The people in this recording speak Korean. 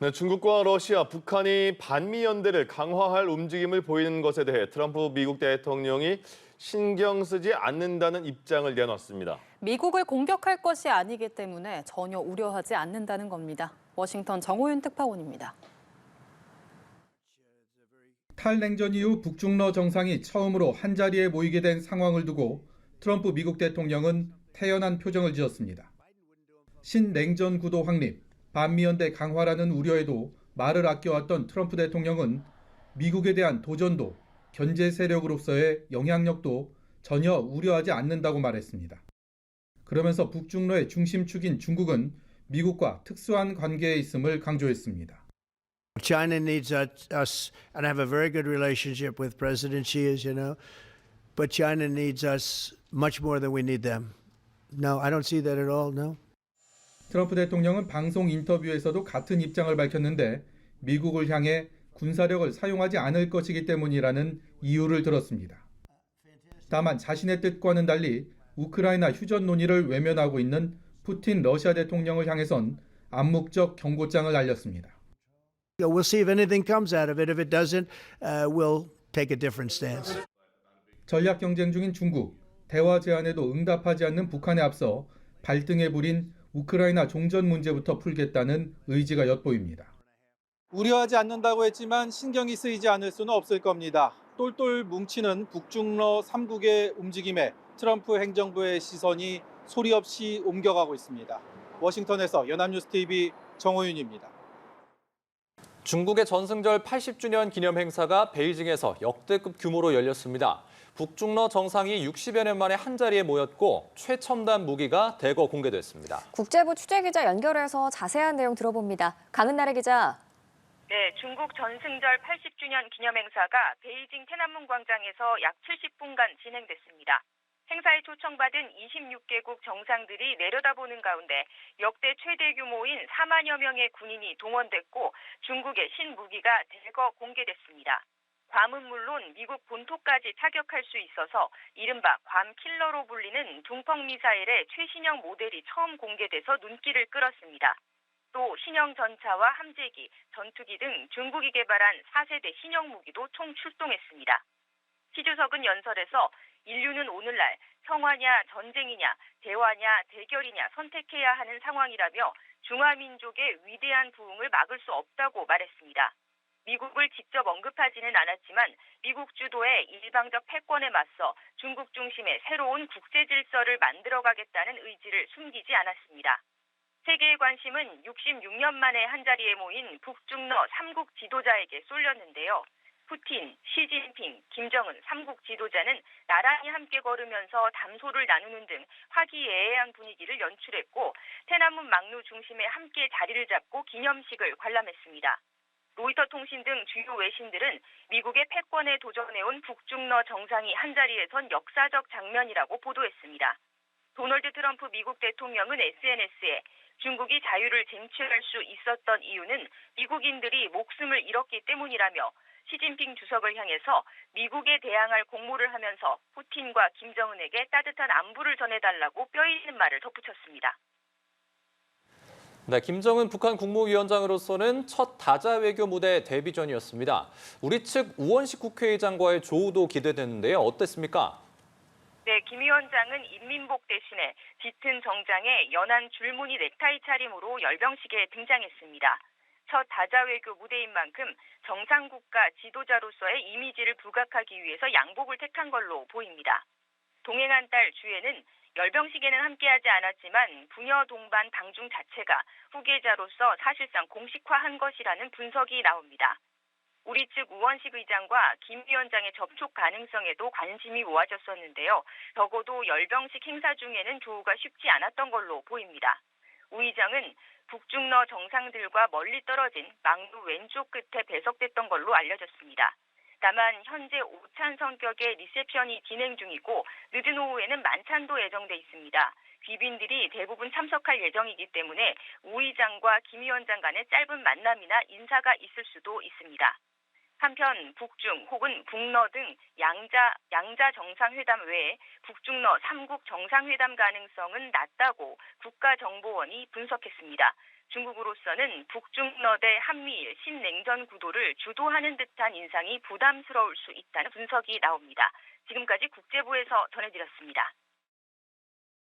네, 중국과 러시아, 북한이 반미 연대를 강화할 움직임을 보이는 것에 대해 트럼프 미국 대통령이 신경 쓰지 않는다는 입장을 내놨습니다. 미국을 공격할 것이 아니기 때문에 전혀 우려하지 않는다는 겁니다. 워싱턴 정호윤 특파원입니다. 탈냉전 이후 북중러 정상이 처음으로 한자리에 모이게 된 상황을 두고 트럼프 미국 대통령은 태연한 표정을 지었습니다. 신냉전 구도 확립, 반미연대 강화라는 우려에도 말을 아껴왔던 트럼프 대통령은 미국에 대한 도전도, 견제 세력으로서의 영향력도 전혀 우려하지 않는다고 말했습니다. 그러면서 북중러의 중심축인 중국은 미국과 특수한 관계에 있음을 강조했습니다. China needs us, and I have a very good relationship with President Xi, as you know, but China needs us much more than we need them. No, I don't see that at all, no. 트럼프 대통령은 방송 인터뷰에서도 같은 입장을 밝혔는데 미국을 향해 군사력을 사용하지 않을 것이기 때문이라는 이유를 들었습니다. 다만 자신의 뜻과는 달리 우크라이나 휴전 논의를 외면하고 있는 푸틴 러시아 대통령을 향해선 암묵적 경고장을 날렸습니다. We'll see if anything comes out of it. If it doesn't, we'll take a different stance. 전략 경쟁 중인 중국, 대화 제안에도 응답하지 않는 북한에 앞서 발등에 불인 우크라이나 종전 문제부터 풀겠다는 의지가 엿보입니다. 우려하지 않는다고 했지만 신경이 쓰이지 않을 수는 없을 겁니다. 똘똘 뭉치는 북중러 3국의 움직임에 트럼프 행정부의 시선이 소리 없이 옮겨가고 있습니다. 워싱턴에서 연합뉴스TV 정호윤입니다. 중국의 전승절 80주년 기념 행사가 베이징에서 역대급 규모로 열렸습니다. 북중러 정상이 60여 년 만에 한자리에 모였고 최첨단 무기가 대거 공개됐습니다. 국제부 취재기자 연결해서 자세한 내용 들어봅니다. 강은나래 기자. 네, 중국 전승절 80주년 기념 행사가 베이징天安문 광장에서 약 70분간 진행됐습니다. 행사에 초청받은 26개국 정상들이 내려다보는 가운데 역대 최대 규모인 4만여 명의 군인이 동원됐고 중국의 신무기가 대거 공개됐습니다. 괌은 물론 미국 본토까지 타격할 수 있어서 이른바 괌 킬러로 불리는 둥펑 미사일의 최신형 모델이 처음 공개돼서 눈길을 끌었습니다. 또 신형 전차와 함재기, 전투기 등 중국이 개발한 4세대 신형 무기도 총 출동했습니다. 시 주석은 연설에서 인류는 오늘날 평화냐 전쟁이냐 대화냐 대결이냐 선택해야 하는 상황이라며 중화민족의 위대한 부흥을 막을 수 없다고 말했습니다. 미국을 직접 언급하지는 않았지만 미국 주도의 일방적 패권에 맞서 중국 중심의 새로운 국제 질서를 만들어가겠다는 의지를 숨기지 않았습니다. 세계의 관심은 66년 만에 한자리에 모인 북중러 3국 지도자에게 쏠렸는데요. 푸틴, 시진핑, 김정은 3국 지도자는 나란히 함께 걸으면서 담소를 나누는 등 화기애애한 분위기를 연출했고天安문 막루 중심에 함께 자리를 잡고 기념식을 관람했습니다. 로이터 통신 등 주요 외신들은 미국의 패권에 도전해온 북중러 정상이 한자리에 선 역사적 장면이라고 보도했습니다. 도널드 트럼프 미국 대통령은 SNS에 중국이 자유를 쟁취할 수 있었던 이유는 미국인들이 목숨을 잃었기 때문이라며 시진핑 주석을 향해서 미국에 대항할 공모를 하면서 푸틴과 김정은에게 따뜻한 안부를 전해달라고 뼈있는 말을 덧붙였습니다. 네, 김정은 북한 국무위원장으로서는 첫 다자 외교 무대 데뷔 전이었습니다. 우리 측 우원식 국회의장과의 조우도 기대되는데요. 어땠습니까? 네, 김 위원장은 인민복 대신에 짙은 정장에 연한 줄무늬 넥타이 차림으로 열병식에 등장했습니다. 첫 다자 외교 무대인 만큼 정상국가 지도자로서의 이미지를 부각하기 위해서 양복을 택한 걸로 보입니다. 동행한 딸 주혜는 열병식에는 함께하지 않았지만 부녀 동반 방중 자체가 후계자로서 사실상 공식화한 것이라는 분석이 나옵니다. 우리 측 우원식 의장과 김 위원장의 접촉 가능성에도 관심이 모아졌었는데요. 적어도 열병식 행사 중에는 조우가 쉽지 않았던 걸로 보입니다. 우 의장은 북중러 정상들과 멀리 떨어진 막루 왼쪽 끝에 배석됐던 걸로 알려졌습니다. 다만 현재 오찬 성격의 리셉션이 진행 중이고 늦은 오후에는 만찬도 예정돼 있습니다. 귀빈들이 대부분 참석할 예정이기 때문에 우 의장과 김 위원장 간의 짧은 만남이나 인사가 있을 수도 있습니다. 한편 북중 혹은 북러 등 양자 정상회담 외에 북중러 3국 정상회담 가능성은 낮다고 국가정보원이 분석했습니다. 중국으로서는 북중러 대 한미일 신냉전 구도를 주도하는 듯한 인상이 부담스러울 수 있다는 분석이 나옵니다. 지금까지 국제부에서 전해드렸습니다.